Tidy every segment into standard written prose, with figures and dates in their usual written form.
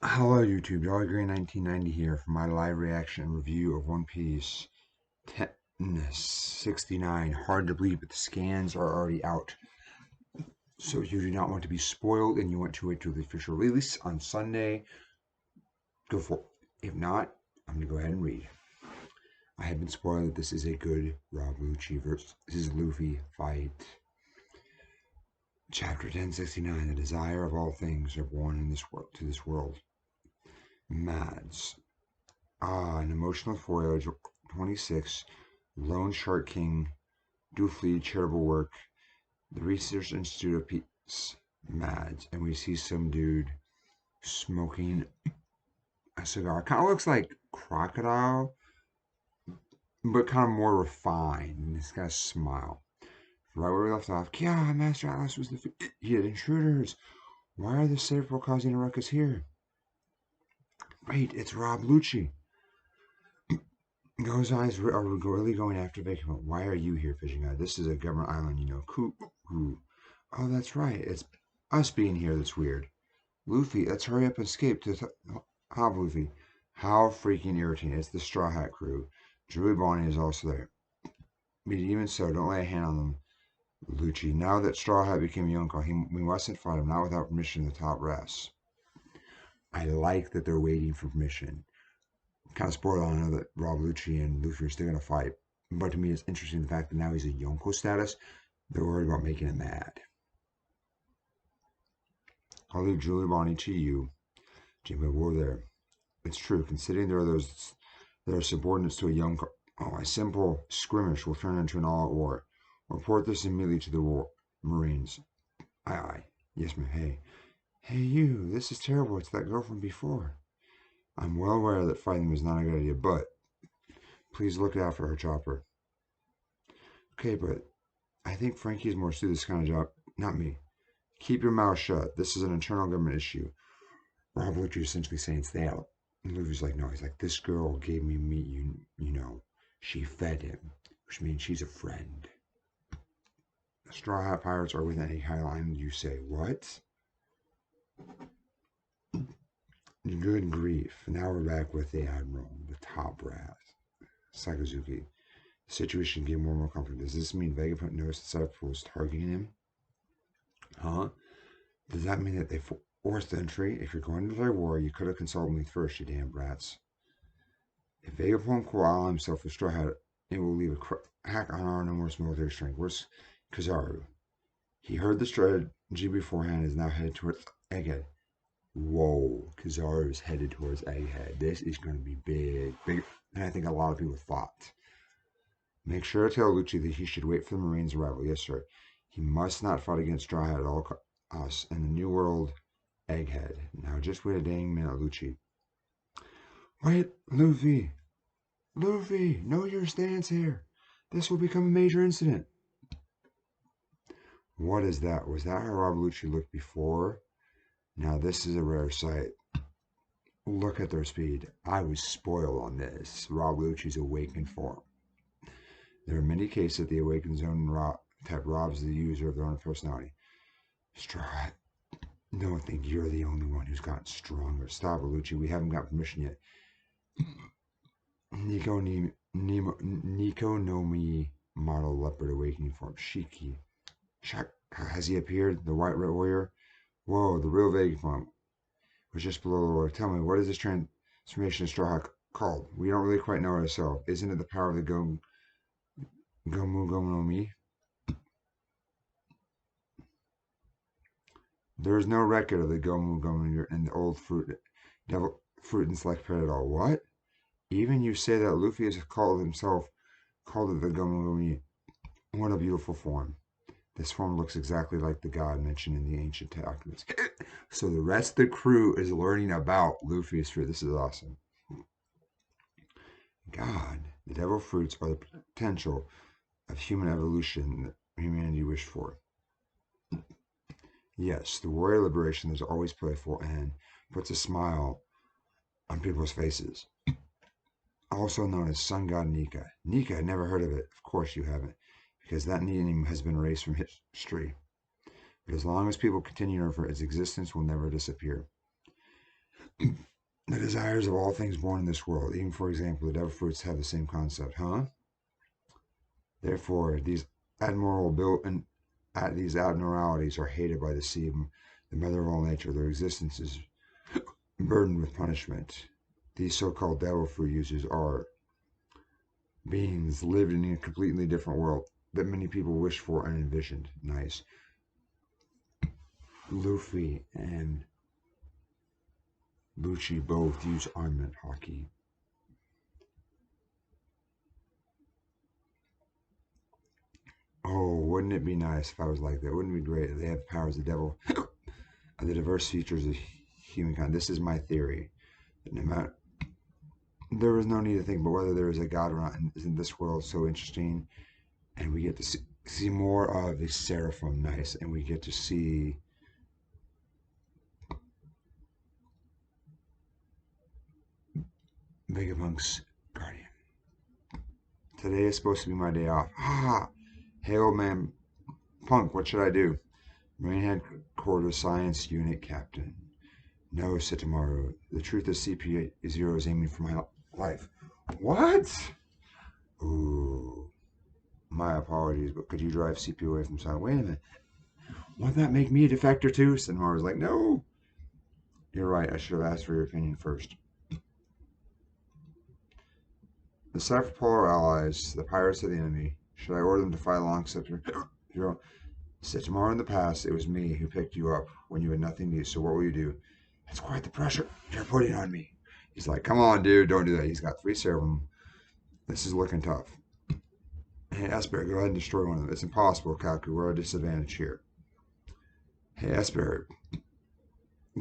Hello YouTube, Jolly Green 1990 here for my live reaction and review of One Piece 1069. Hard to believe, but the scans are already out. So if you do not want to be spoiled and you want to wait till the official release on Sunday, go for it. If not, I'm going to go ahead and read. I have been spoiled that this is a good Rob Lucci versus Luffy fight. Chapter 1069, the desire of all things are born in this world to this world. Mads. An emotional voyage, 26, Lone Shark King, Doofly, charitable work, the Research Institute of Peace, Mads, and we see some dude smoking a cigar. Kind of looks like Crocodile, but kind of more refined, and he's got a smile. Right where we left off, yeah, Master Atlas was defeated. Intruders. Why are the Sailor causing a ruckus here? Wait, it's Rob Lucci. Those eyes are really going after Vacant. Why are you here, fishing guy? This is a government island, you know. Who? Oh, that's right. It's us being here that's weird. Luffy, let's hurry up and escape to Hob Luffy. How freaking irritating. It's the Straw Hat crew. Julie Bonnie is also there. But even so, don't lay a hand on them. Lucci, now that Straw Hat became Yonko, we mustn't fight him, not without permission of the top brass. I like that they're waiting for permission. Kind of spoiled on that Rob Lucci and Luffy are still going to fight. But to me, it's interesting the fact that now he's a Yonko status. They're worried about making him mad. I'll leave Julie Bonnie to you, Jimmy. We're there. It's true, considering there are those that are subordinates to a Yonko. Oh, a simple skirmish will turn into an all-out war. Report this immediately to the Marines. Aye, aye. Yes, ma'am. Hey. Hey, you. This is terrible. It's that girl from before. I'm well aware that fighting was not a good idea, but please look after her, Chopper. Okay, but I think Frankie's more suited to this kind of job, not me. Keep your mouth shut. This is an internal government issue. Rob Lucci essentially saying it's that. And Luffy's like, no. He's like, this girl gave me meat, you know. She fed him, which means she's a friend. The Straw Hat Pirates are within a high line. You say, what? Good grief. Now we're back with the Admiral, the top brass, Sakazuki. The situation getting more and more complicated. Does this mean Vegapunk noticed the setup was targeting him? Huh? Does that mean that they forced entry? If you're going to declare war, you could have consulted me first, you damn brats. If Vegapunk will ally himself with Straw Hat, it will leave a crack on our enormous military strength. Where's Kizaru? He heard the strategy beforehand and is now headed towards Egghead. Whoa, Kizaru is headed towards Egghead. This is going to be big, bigger than I think a lot of people thought. Make sure to tell Lucci that he should wait for the Marines' arrival. Yes, sir. He must not fight against Straw Hat at all costs. And the New World, Egghead. Now just wait a dang minute, Lucci. Wait, Luffy. Luffy, know your stance here. This will become a major incident. What is that? Was that how Rob Lucci looked before? Now this is a rare sight. Look at their speed. I was spoiled on this. Rob Lucci's awakened form. There are many cases that the awakened zone type robs the user of their own personality. Straw Hat, don't think you're the only one who's gotten stronger. Stop it, Lucci. We haven't got permission yet. Nico no Mi model leopard awakening form. Shiki. Has he appeared? The white warrior? Whoa, the real Vegapunk was just below the water. Tell me, what is this transformation of Straw Hat called? We don't really quite know it ourselves. Isn't it the power of the Gomu no Mi? There is no record of the Gomu Gomu in the old devil fruit and select period at all. What? Even you say that Luffy has called it the Gomu Gomu. What a beautiful form. This form looks exactly like the god mentioned in the ancient documents. So the rest of the crew is learning about Luffy's fruit. This is awesome. God, the devil fruits are the potential of human evolution that humanity wished for. Yes, the warrior liberation is always playful and puts a smile on people's faces. Also known as Sun God Nika. Nika, I never heard of it. Of course you haven't, because that name has been erased from history. But as long as people continue to refer, its existence will never disappear. The desires of all things born in this world, even for example, the devil fruits have the same concept, huh? Therefore, these these abnormalities are hated by the sea, the mother of all nature. Their existence is burdened with punishment. These so-called devil fruit users are beings lived in a completely different world that many people wish for and envisioned. Nice. Luffy and Lucci both use armament hockey. Oh, wouldn't it be nice if I was like that? Wouldn't it be great if they have powers of the devil and the diverse features of humankind? This is my theory. That no matter, there is no need to think about whether there is a God or not. Isn't this world so interesting? And we get to see more of the seraphim, nice, and we get to see Vegapunk's guardian. Today is supposed to be my day off. Ah, hey old man Punk, what should I do? Marine Headquarters Science Unit Captain. No, Sitamaru. The truth is CP0 is aiming for my life. What? Ooh. My apologies, but could you drive CP away from side? Wait a minute. Won't that make me a defector too? Sitamaru was like, no. You're right. I should have asked for your opinion first. The Cypher Polar allies, the pirates of the enemy. Should I order them to fight along Sitamaru? Sitamaru in the past, it was me who picked you up when you had nothing to do. So what will you do? It's quite the pressure you're putting on me. He's like, come on, dude, don't do that. He's got 3 serum. This is looking tough. Hey, Esper, go ahead and destroy one of them. It's impossible, Kaku. We're at a disadvantage here. Hey, Esper,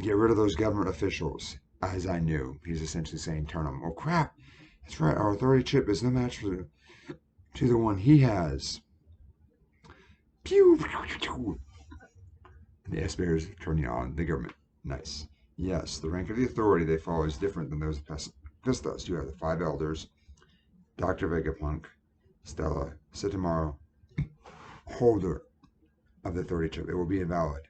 get rid of those government officials. As I knew. He's essentially saying, turn them. Oh, crap. That's right. Our authority chip is no match to the one he has. Pew! The Esper is turning on the government. Nice. Yes, the rank of the authority they follow is different than those of Pistos. You have the 5 elders, Dr. Vegapunk, Stella, Sitamaru, holder of the authority chip. It will be invalid.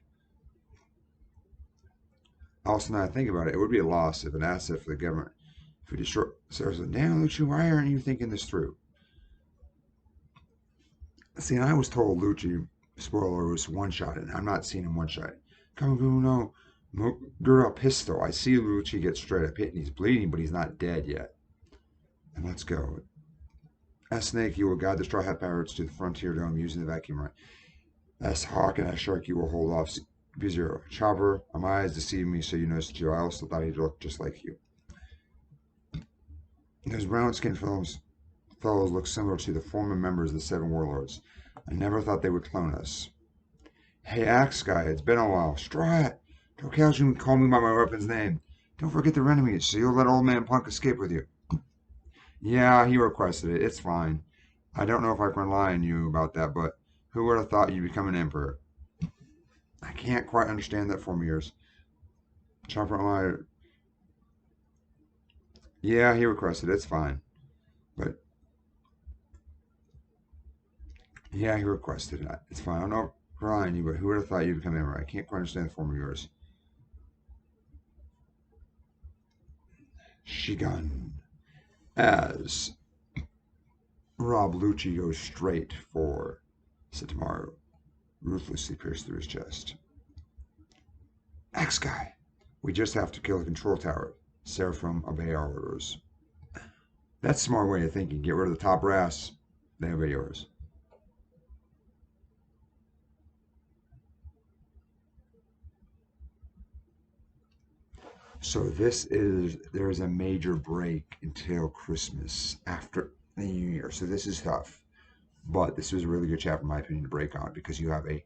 Also, now I think about it, it would be a loss of an asset for the government if we destroy. Sarah said, damn, Lucci, why aren't you thinking this through? See, and I was told Lucci, spoiler, was one-shot, and I'm not seeing him one-shot. Kamabu no Mogura pistol. I see Lucci get straight up hit and he's bleeding, but he's not dead yet. And let's go. As Snake, you will guide the Straw Hat Pirates to the frontier dome using the vacuum run. As Hawk and as Shark, you will hold off B0. Chopper, my eyes deceived me, so you noticed you. I also thought he'd look just like you. Those brown-skinned fellows look similar to the former members of the 7 Warlords. I never thought they would clone us. Hey, Axe Guy, it's been a while. Straw Hat, don't casually call me by my weapon's name. Don't forget the enemies, so you'll let old man Punk escape with you. Yeah, he requested it. It's fine. I don't know if I can rely on you about that, but who would have thought you'd become an emperor? I can't quite understand that form of yours. Chopper, yeah, he requested it. It's fine. But, yeah, he requested it. It's fine. I don't know if I rely on you, but who would have thought you'd become an emperor? I can't quite understand the form of yours. Shigun. As Rob Lucci goes straight for Sitamaru, ruthlessly pierced through his chest. Axe Guy, we just have to kill the control tower. Seraphim, obey our orders. That's a smart way of thinking. Get rid of the top brass, they obey yours. So there's a major break until Christmas after the New Year. So this is tough. But this was a really good chapter, in my opinion, to break on because you have a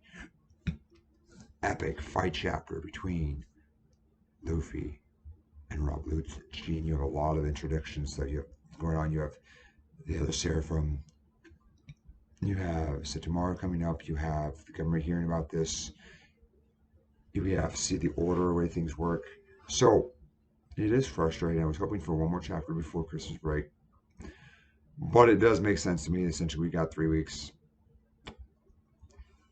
epic fight chapter between Luffy and Rob Lucci, and you have a lot of introductions that you have going on. You have the other Seraphim, you have Sitamaru coming up, you have the government hearing about this, you have to see the order, the way things work. So it is frustrating. I was hoping for one more chapter before Christmas break, but it does make sense to me. Essentially, we got 3 weeks.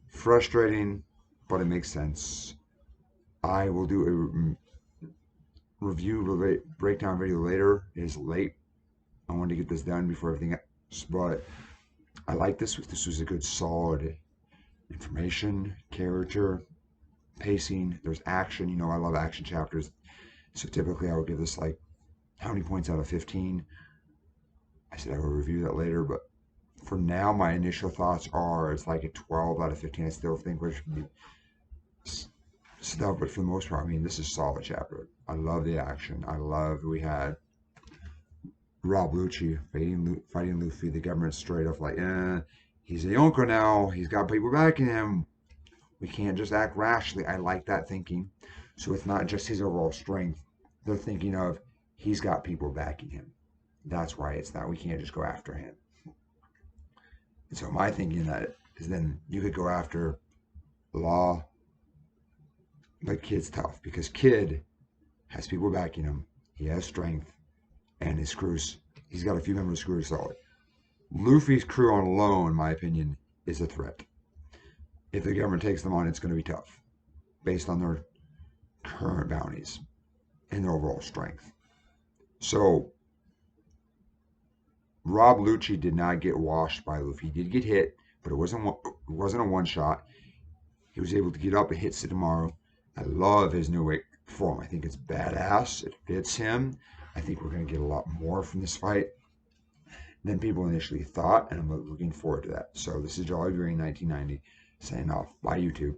Frustrating, but it makes sense. I will do a review breakdown video later. It is late. I wanted to get this done before everything else, but I like this. This was a good, solid information, character, pacing. There's action. You know, I love action chapters. So typically I would give this like, how many points out of 15? I said I will review that later, but for now, my initial thoughts are it's like a 12 out of 15. I still think there should be stuff, but for the most part, I mean, this is a solid chapter. I love the action. I love we had Rob Lucci fighting Luffy. The government straight up like, he's a Yonko now. He's got people backing him. We can't just act rashly. I like that thinking. So it's not just his overall strength. They're thinking of he's got people backing him. That's why it's not, we can't just go after him. And so my thinking that is then you could go after Law, but Kid's tough because Kid has people backing him. He has strength, and his crew's, he's got a few members of his crew solid. Luffy's crew on alone, in my opinion, is a threat. If the government takes them on, it's going to be tough based on their current bounties and their overall strength. So Rob Lucci did not get washed by Luffy. He did get hit, but it wasn't a one shot. He was able to get up and hit Sitamaru. I love his new weight form. I think it's badass. It fits him. I think we're going to get a lot more from this fight than people initially thought, and I'm looking forward to that. So this is Jolly Green 1990 saying off. Bye, YouTube.